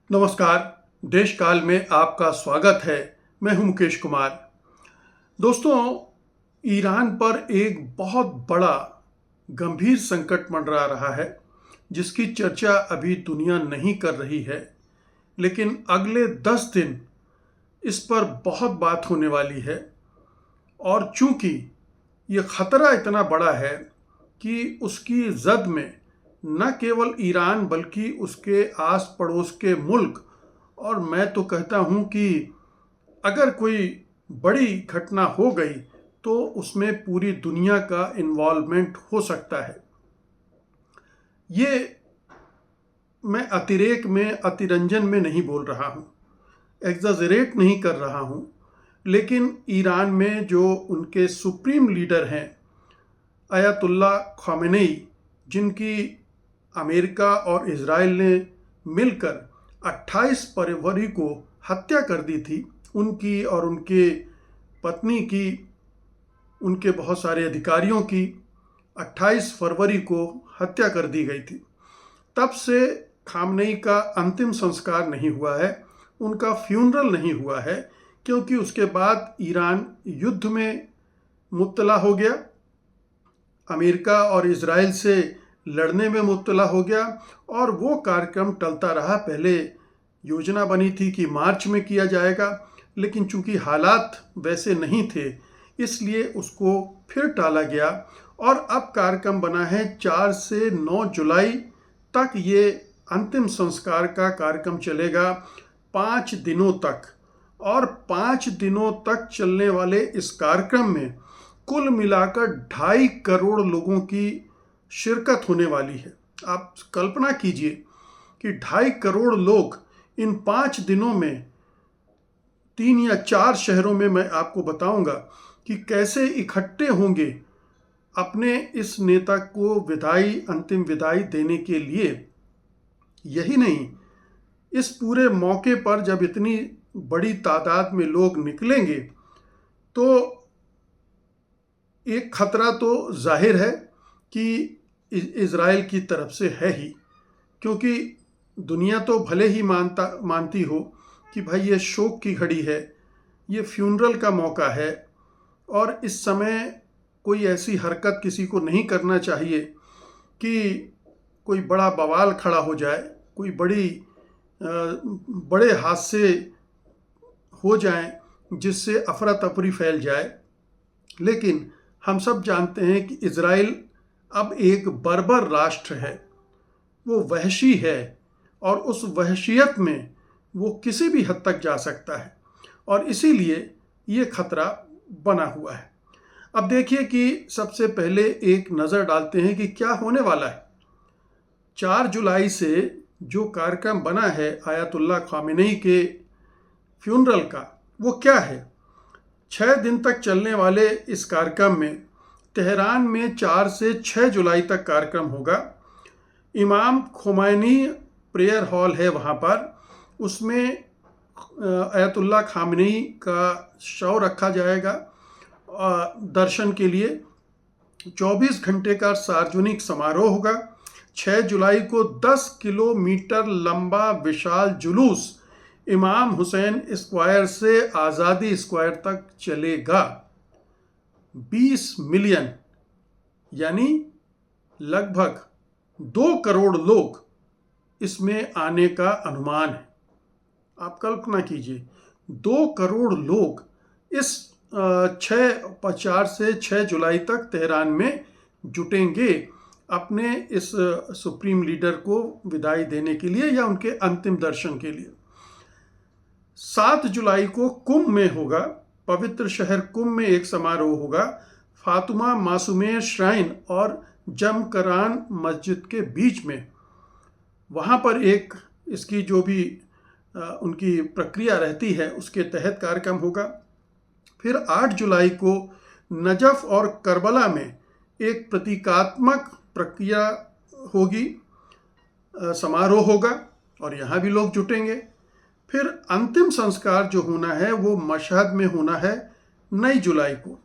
नमस्कार। देश काल में आपका स्वागत है। मैं हूं मुकेश कुमार। दोस्तों, ईरान पर एक बहुत बड़ा गंभीर संकट मंडरा रहा है जिसकी चर्चा अभी दुनिया नहीं कर रही है, लेकिन अगले 10 दिन इस पर बहुत बात होने वाली है। और चूंकि ये खतरा इतना बड़ा है कि उसकी जद में न केवल ईरान बल्कि उसके आस पड़ोस के मुल्क, और मैं तो कहता हूं कि अगर कोई बड़ी घटना हो गई तो उसमें पूरी दुनिया का इन्वॉल्वमेंट हो सकता है। ये मैं अतिरेक में, अतिरंजन में नहीं बोल रहा हूं, एग्जैजरेट नहीं कर रहा हूं, लेकिन ईरान में जो उनके सुप्रीम लीडर हैं अयतुल्ला खामेनेई, जिनकी अमेरिका और इजराइल ने मिलकर 28 फरवरी को हत्या कर दी थी, उनकी और उनके पत्नी की, उनके बहुत सारे अधिकारियों की 28 फरवरी को हत्या कर दी गई थी। तब से खामनेई का अंतिम संस्कार नहीं हुआ है, उनका फ्यूनरल नहीं हुआ है, क्योंकि उसके बाद ईरान युद्ध में मुब्तला हो गया, अमेरिका और इजराइल से लड़ने में मुब्तला हो गया और वो कार्यक्रम टलता रहा। पहले योजना बनी थी कि मार्च में किया जाएगा, लेकिन चूंकि हालात वैसे नहीं थे इसलिए उसको फिर टाला गया और अब कार्यक्रम बना है 4 से 9 जुलाई तक ये अंतिम संस्कार का कार्यक्रम चलेगा, 5 दिनों तक। और 5 दिनों तक चलने वाले इस कार्यक्रम में कुल मिलाकर 2.5 करोड़ लोगों की शिरकत होने वाली है। आप कल्पना कीजिए कि 2.5 करोड़ लोग इन 5 दिनों में 3 या 4 शहरों में, मैं आपको बताऊंगा कि कैसे इकट्ठे होंगे अपने इस नेता को विदाई, अंतिम विदाई देने के लिए। यही नहीं, इस पूरे मौके पर जब इतनी बड़ी तादाद में लोग निकलेंगे तो एक खतरा तो जाहिर है कि इजराइल की तरफ से है ही, क्योंकि दुनिया तो भले ही मानती हो कि भाई ये शोक की घड़ी है, ये फ्यूनरल का मौका है और इस समय कोई ऐसी हरकत किसी को नहीं करना चाहिए कि कोई बड़ा बवाल खड़ा हो जाए, कोई बड़े हादसे हो जाएं जिससे अफरा तफरी फैल जाए। लेकिन हम सब जानते हैं कि इजराइल अब एक बर्बर राष्ट्र है, वो वहशी है और उस वहशियत में वो किसी भी हद तक जा सकता है और इसीलिए ये खतरा बना हुआ है। अब देखिए कि सबसे पहले एक नज़र डालते हैं कि क्या होने वाला है। 4 जुलाई से जो कार्यक्रम बना है आयतुल्ला खामेनेई के फ्यूनरल का, वो क्या है। 6 दिन तक चलने वाले इस कार्यक्रम में तेहरान में 4 से 6 जुलाई तक कार्यक्रम होगा। इमाम खोमैनी प्रेयर हॉल है वहाँ पर, उसमें अयतुल्ला खामेनेई का शव रखा जाएगा दर्शन के लिए। 24 घंटे का सार्वजनिक समारोह होगा। 6 जुलाई को 10 किलोमीटर लंबा विशाल जुलूस इमाम हुसैन स्क्वायर से आज़ादी स्क्वायर तक चलेगा। 20 मिलियन यानी लगभग 2 करोड़ लोग इसमें आने का अनुमान है। आप कल्पना कीजिए, 2 करोड़ लोग इस 4 से 6 जुलाई तक तेहरान में जुटेंगे अपने इस सुप्रीम लीडर को विदाई देने के लिए या उनके अंतिम दर्शन के लिए। 7 जुलाई को कुंभ में होगा, पवित्र शहर कुंभ में एक समारोह होगा। फातिमा मासूमे श्राइन और जमकरान मस्जिद के बीच में, वहाँ पर एक इसकी जो भी उनकी प्रक्रिया रहती है उसके तहत कार्यक्रम होगा। फिर 8 जुलाई को नजफ और करबला में एक प्रतीकात्मक प्रक्रिया होगी, समारोह होगा और यहाँ भी लोग जुटेंगे। फिर अंतिम संस्कार जो होना है वो मशहद में होना है 9 जुलाई को।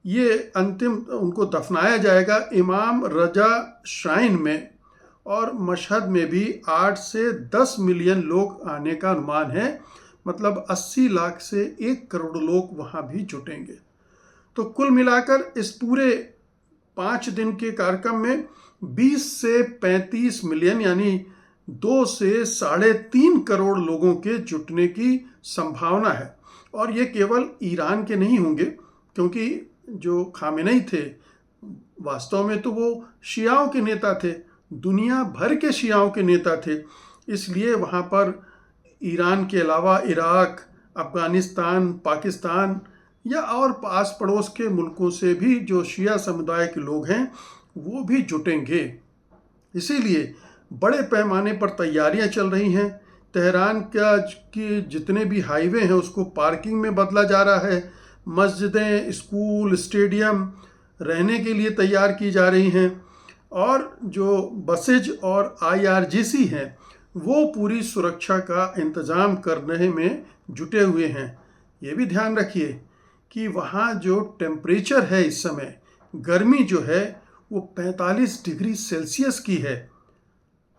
ये अंतिम उनको दफनाया जाएगा इमाम रजा श्राइन में और मशहद में भी 8 से 10 मिलियन लोग आने का अनुमान है। मतलब 80 लाख से 1 करोड़ लोग वहाँ भी जुटेंगे। तो कुल मिलाकर इस पूरे 5 दिन के कार्यक्रम में 20 से 35 मिलियन यानी 2 से 3.5 करोड़ लोगों के जुटने की संभावना है। और ये केवल ईरान के नहीं होंगे, क्योंकि जो खामेनेई थे वास्तव में तो वो शियाओं के नेता थे, दुनिया भर के शियाओं के नेता थे। इसलिए वहाँ पर ईरान के अलावा इराक, अफगानिस्तान, पाकिस्तान या और पास पड़ोस के मुल्कों से भी जो शिया समुदाय के लोग हैं वो भी जुटेंगे। इसीलिए बड़े पैमाने पर तैयारियां चल रही हैं। तेहरान की जितने भी हाईवे हैं उसको पार्किंग में बदला जा रहा है। मस्जिदें, स्कूल, स्टेडियम रहने के लिए तैयार की जा रही हैं। और जो बसेज और IRGC हैं वो पूरी सुरक्षा का इंतज़ाम करने में जुटे हुए हैं। ये भी ध्यान रखिए कि वहाँ जो टेम्परेचर है इस समय, गर्मी जो है वो 45 डिग्री सेल्सियस की है।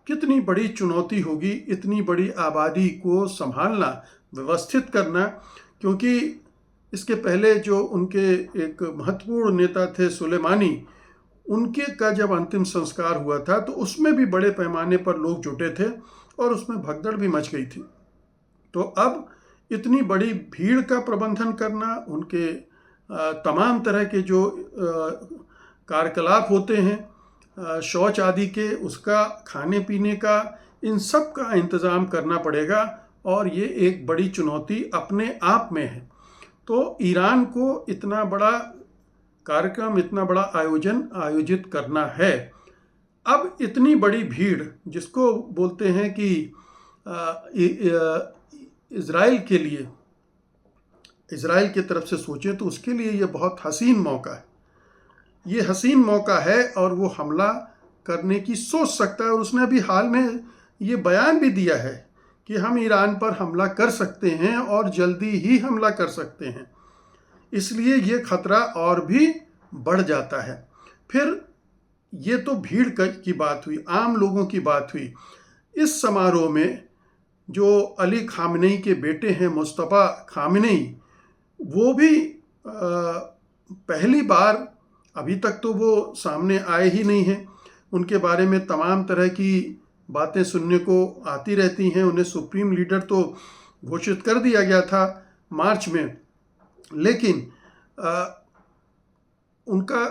कितनी बड़ी चुनौती होगी इतनी बड़ी आबादी को संभालना, व्यवस्थित करना। क्योंकि इसके पहले जो उनके एक महत्वपूर्ण नेता थे सुलेमानी, उनके का जब अंतिम संस्कार हुआ था तो उसमें भी बड़े पैमाने पर लोग जुटे थे और उसमें भगदड़ भी मच गई थी। तो अब इतनी बड़ी भीड़ का प्रबंधन करना, उनके तमाम तरह के जो कार्यकलाप होते हैं शौच आदि के, उसका, खाने पीने का, इन सब का इंतज़ाम करना पड़ेगा और ये एक बड़ी चुनौती अपने आप में है। तो ईरान को इतना बड़ा कार्यक्रम, इतना बड़ा आयोजित करना है। अब इतनी बड़ी भीड़, जिसको बोलते हैं कि इज़राइल के लिए, इज़राइल की तरफ से सोचें तो उसके लिए ये बहुत हसीन मौका है। ये हसीन मौका है और वो हमला करने की सोच सकता है। और उसने अभी हाल में ये बयान भी दिया है कि हम ईरान पर हमला कर सकते हैं और जल्दी ही हमला कर सकते हैं। इसलिए ये खतरा और भी बढ़ जाता है। फिर ये तो भीड़ की बात हुई, आम लोगों की बात हुई। इस समारोह में जो अली खामेनेई के बेटे हैं मुस्तफ़ा खामेनेई, वो भी पहली बार, अभी तक तो वो सामने आए ही नहीं हैं। उनके बारे में तमाम तरह की बातें सुनने को आती रहती हैं। उन्हें सुप्रीम लीडर तो घोषित कर दिया गया था मार्च में, लेकिन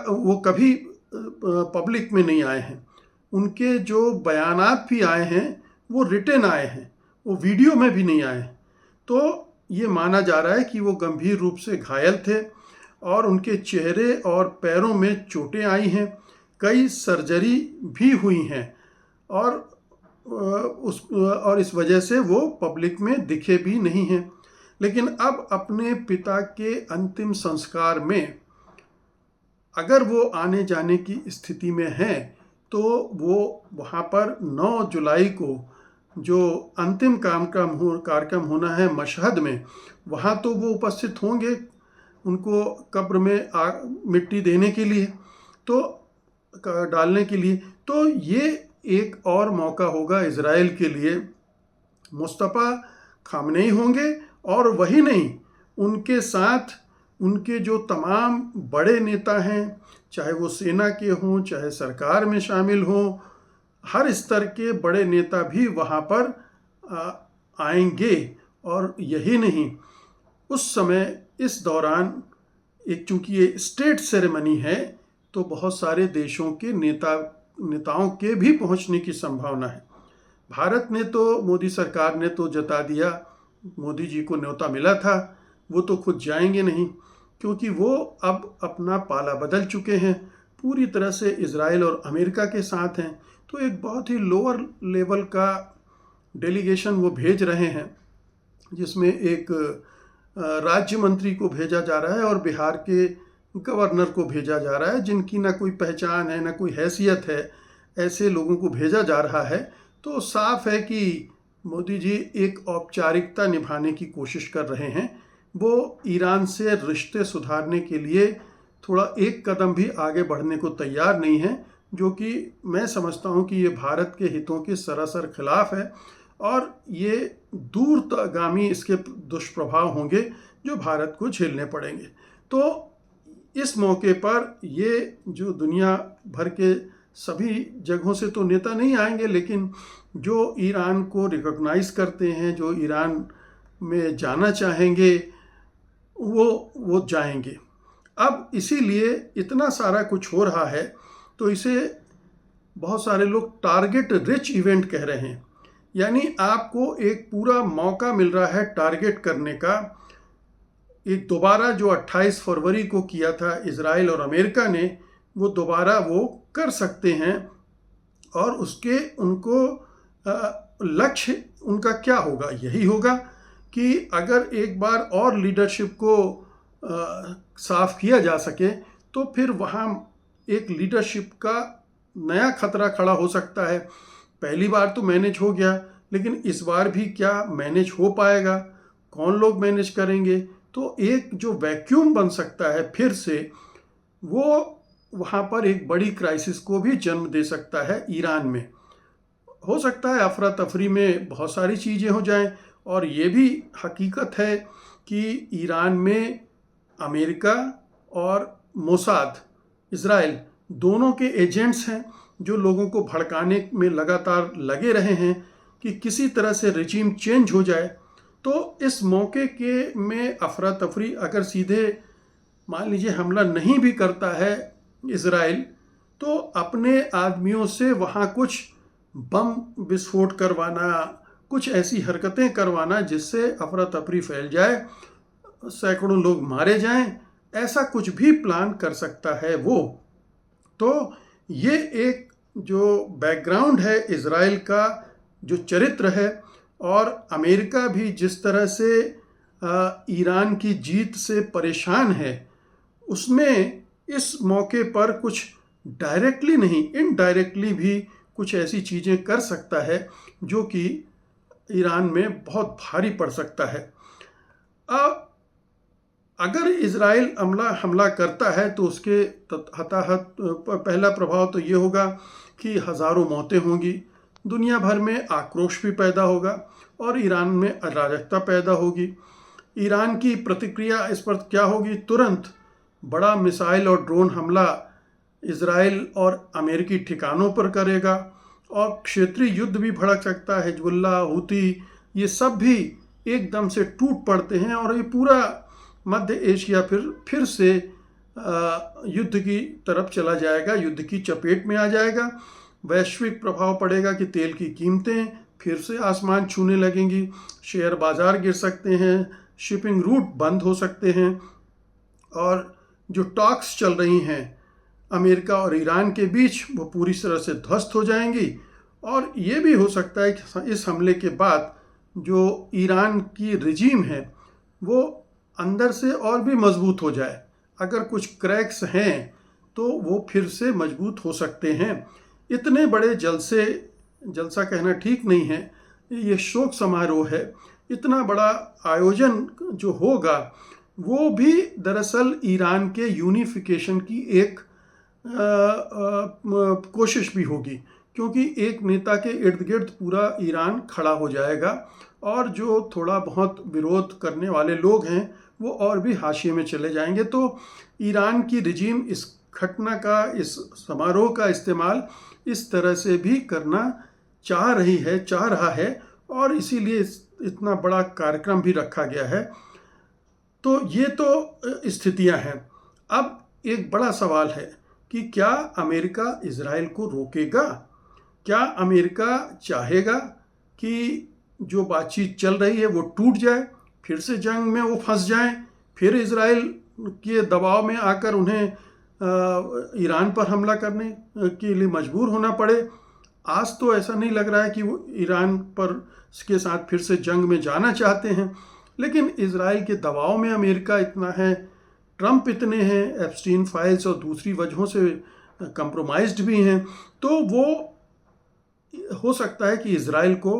वो कभी पब्लिक में नहीं आए हैं। उनके जो बयानात भी आए हैं वो रिटन आए हैं, वो वीडियो में भी नहीं आए। तो ये माना जा रहा है कि वो गंभीर रूप से घायल थे और उनके चेहरे और पैरों में चोटें आई हैं, कई सर्जरी भी हुई हैं और इस वजह से वो पब्लिक में दिखे भी नहीं हैं। लेकिन अब अपने पिता के अंतिम संस्कार में अगर वो आने जाने की स्थिति में हैं तो वो वहाँ पर 9 जुलाई को जो अंतिम कार्यक्रम होना है मशहद में, वहाँ तो वो उपस्थित होंगे उनको कब्र में मिट्टी देने के लिए, तो डालने के लिए। तो ये एक और मौका होगा इज़राइल के लिए। मुस्तफ़ा खामेनेई होंगे और वही नहीं, उनके साथ उनके जो तमाम बड़े नेता हैं, चाहे वो सेना के हों, चाहे सरकार में शामिल हों, हर स्तर के बड़े नेता भी वहाँ पर आएंगे। और यही नहीं, उस समय इस दौरान चूँकि ये स्टेट सेरेमनी है तो बहुत सारे देशों के नेताओं के भी पहुँचने की संभावना है। भारत ने तो, मोदी सरकार ने तो जता दिया, मोदी जी को न्योता मिला था, वो तो खुद जाएंगे नहीं, क्योंकि वो अब अपना पाला बदल चुके हैं, पूरी तरह से इज़राइल और अमेरिका के साथ हैं। तो एक बहुत ही लोअर लेवल का डेलीगेशन वो भेज रहे हैं, जिसमें एक राज्य मंत्री को भेजा जा रहा है और बिहार के गवर्नर को भेजा जा रहा है, जिनकी ना कोई पहचान है ना कोई हैसियत है, ऐसे लोगों को भेजा जा रहा है। तो साफ है कि मोदी जी एक औपचारिकता निभाने की कोशिश कर रहे हैं। वो ईरान से रिश्ते सुधारने के लिए थोड़ा एक कदम भी आगे बढ़ने को तैयार नहीं है। जो कि मैं समझता हूँ कि ये भारत के हितों के सरासर खिलाफ है और ये दूरगामी इसके दुष्प्रभाव होंगे जो भारत को झेलने पड़ेंगे। तो इस मौके पर ये जो दुनिया भर के सभी जगहों से तो नेता नहीं आएंगे, लेकिन जो ईरान को रिकॉग्नाइज करते हैं, जो ईरान में जाना चाहेंगे, वो जाएंगे। अब इसीलिए इतना सारा कुछ हो रहा है तो इसे बहुत सारे लोग टारगेट रिच इवेंट कह रहे हैं। यानी आपको एक पूरा मौका मिल रहा है टारगेट करने का। एक दोबारा जो 28 फरवरी को किया था इजराइल और अमेरिका ने, वो दोबारा वो कर सकते हैं। और उसके उनको लक्ष्य उनका क्या होगा? यही होगा कि अगर एक बार और लीडरशिप को साफ किया जा सके तो फिर वहाँ एक लीडरशिप का नया खतरा खड़ा हो सकता है। पहली बार तो मैनेज हो गया, लेकिन इस बार भी क्या मैनेज हो पाएगा? कौन लोग मैनेज करेंगे? तो एक जो वैक्यूम बन सकता है फिर से, वो वहाँ पर एक बड़ी क्राइसिस को भी जन्म दे सकता है ईरान में। हो सकता है अफरा तफरी में बहुत सारी चीज़ें हो जाएं, और ये भी हकीकत है कि ईरान में अमेरिका और मोसाद, इजराइल दोनों के एजेंट्स हैं जो लोगों को भड़काने में लगातार लगे रहे हैं कि किसी तरह से रिजीम चेंज हो जाए। तो इस मौके के में अफरा तफरी अगर सीधे मान लीजिए हमला नहीं भी करता है इजराइल, तो अपने आदमियों से वहाँ कुछ बम विस्फोट करवाना, कुछ ऐसी हरकतें करवाना जिससे अफरा तफरी फैल जाए, सैकड़ों लोग मारे जाएं, ऐसा कुछ भी प्लान कर सकता है वो। तो ये एक जो बैकग्राउंड है इजराइल का, जो चरित्र है, और अमेरिका भी जिस तरह से ईरान की जीत से परेशान है, उसमें इस मौके पर कुछ डायरेक्टली नहीं, इनडायरेक्टली भी कुछ ऐसी चीज़ें कर सकता है जो कि ईरान में बहुत भारी पड़ सकता है। अगर इजराइल हमला करता है तो उसके हताहत पहला प्रभाव तो ये होगा कि हज़ारों मौतें होंगी, दुनिया भर में आक्रोश भी पैदा होगा और ईरान में अराजकता पैदा होगी। ईरान की प्रतिक्रिया इस पर क्या होगी? तुरंत बड़ा मिसाइल और ड्रोन हमला इजराइल और अमेरिकी ठिकानों पर करेगा और क्षेत्रीय युद्ध भी भड़क सकता है। हिजबुल्लाह, हूती, ये सब भी एकदम से टूट पड़ते हैं और ये पूरा मध्य एशिया फिर से युद्ध की तरफ चला जाएगा, युद्ध की चपेट में आ जाएगा। वैश्विक प्रभाव पड़ेगा कि तेल की कीमतें फिर से आसमान छूने लगेंगी, शेयर बाजार गिर सकते हैं, शिपिंग रूट बंद हो सकते हैं, और जो टॉक्स चल रही हैं अमेरिका और ईरान के बीच वो पूरी तरह से ध्वस्त हो जाएंगी। और ये भी हो सकता है कि इस हमले के बाद जो ईरान की रिजीम है वो अंदर से और भी मजबूत हो जाए। अगर कुछ क्रैक्स हैं तो वो फिर से मजबूत हो सकते हैं। इतने बड़े जलसा कहना ठीक नहीं है, ये शोक समारोह है, इतना बड़ा आयोजन जो होगा वो भी दरअसल ईरान के यूनिफिकेशन की एक कोशिश भी होगी, क्योंकि एक नेता के इर्द गिर्द पूरा ईरान खड़ा हो जाएगा और जो थोड़ा बहुत विरोध करने वाले लोग हैं वो और भी हाशिए में चले जाएंगे। तो ईरान की रिजीम इस घटना का, इस समारोह का इस्तेमाल इस तरह से भी करना चाह रहा है और इसीलिए इतना बड़ा कार्यक्रम भी रखा गया है। तो ये तो स्थितियां हैं। अब एक बड़ा सवाल है कि क्या अमेरिका इजराइल को रोकेगा? क्या अमेरिका चाहेगा कि जो बातचीत चल रही है वो टूट जाए, फिर से जंग में वो फंस जाएं, फिर इजराइल के दबाव में आकर उन्हें ईरान पर हमला करने के लिए मजबूर होना पड़े? आज तो ऐसा नहीं लग रहा है कि वो ईरान पर के साथ फिर से जंग में जाना चाहते हैं, लेकिन इजराइल के दबाव में अमेरिका इतना है, ट्रंप इतने हैं, एप्स्टीन फाइल्स और दूसरी वजहों से कंप्रोमाइज्ड भी हैं, तो वो हो सकता है कि इजराइल को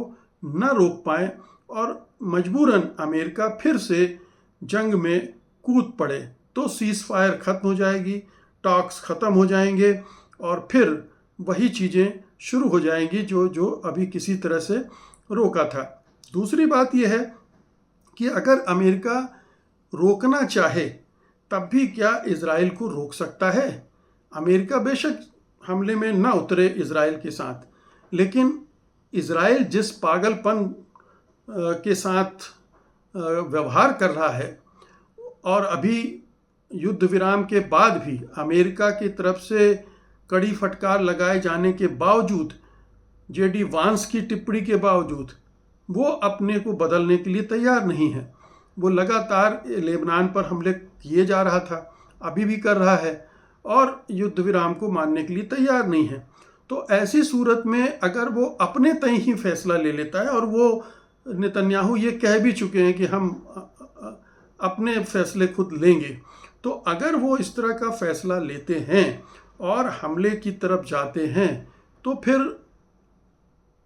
न रोक पाए और मजबूरन अमेरिका फिर से जंग में कूद पड़े। तो सीज फायर ख़त्म हो जाएगी, टॉक्स ख़त्म हो जाएंगे और फिर वही चीज़ें शुरू हो जाएंगी जो जो अभी किसी तरह से रोका था। दूसरी बात यह है कि अगर अमेरिका रोकना चाहे तब भी क्या इजराइल को रोक सकता है? अमेरिका बेशक हमले में ना उतरे इजराइल के साथ, लेकिन इजराइल जिस पागलपन के साथ व्यवहार कर रहा है और अभी युद्ध विराम के बाद भी अमेरिका की तरफ से कड़ी फटकार लगाए जाने के बावजूद, जेडी वांस की टिप्पणी के बावजूद, वो अपने को बदलने के लिए तैयार नहीं है। वो लगातार लेबनान पर हमले किए जा रहा था, अभी भी कर रहा है और युद्ध विराम को मानने के लिए तैयार नहीं है। तो ऐसी सूरत में अगर वो अपने तय ही फैसला ले लेता है, और वो नेतन्याहू ये कह भी चुके हैं कि हम अपने फैसले खुद लेंगे, तो अगर वो इस तरह का फैसला लेते हैं और हमले की तरफ जाते हैं तो फिर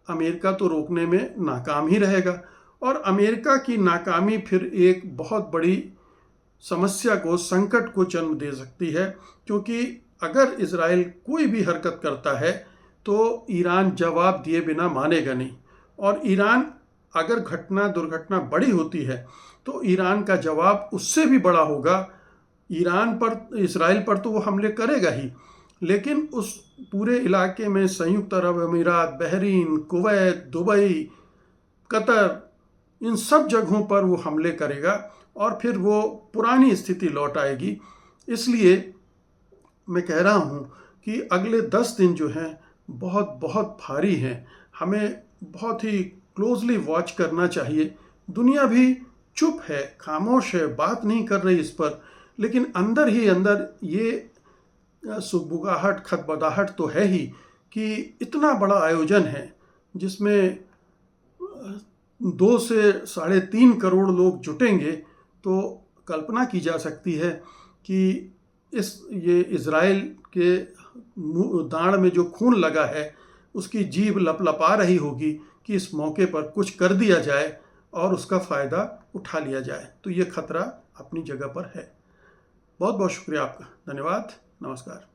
अमेरिका तो रोकने में नाकाम ही रहेगा, और अमेरिका की नाकामी फिर एक बहुत बड़ी समस्या को, संकट को जन्म दे सकती है। क्योंकि अगर इजराइल कोई भी हरकत करता है तो ईरान जवाब दिए बिना मानेगा नहीं, और ईरान अगर दुर्घटना बड़ी होती है तो ईरान का जवाब उससे भी बड़ा होगा। ईरान पर, इजराइल पर तो वो हमले करेगा ही, लेकिन उस पूरे इलाके में संयुक्त अरब अमीरात, बहरीन, कुवैत, दुबई, कतर, इन सब जगहों पर वो हमले करेगा और फिर वो पुरानी स्थिति लौट आएगी। इसलिए मैं कह रहा हूँ कि अगले 10 दिन जो हैं बहुत बहुत भारी हैं। हमें बहुत ही क्लोजली वॉच करना चाहिए। दुनिया भी चुप है, खामोश है, बात नहीं कर रही इस पर, लेकिन अंदर ही अंदर ये सुगबुगाहट, खदबदाहट तो है ही कि इतना बड़ा आयोजन है जिसमें 2 से 3.5 करोड़ लोग जुटेंगे, तो कल्पना की जा सकती है कि ये इजराइल के दाढ़ में जो खून लगा है उसकी जीभ लपलपा रही होगी कि इस मौके पर कुछ कर दिया जाए और उसका फ़ायदा उठा लिया जाए। तो ये खतरा अपनी जगह पर है। बहुत बहुत शुक्रिया आपका। धन्यवाद। नमस्कार।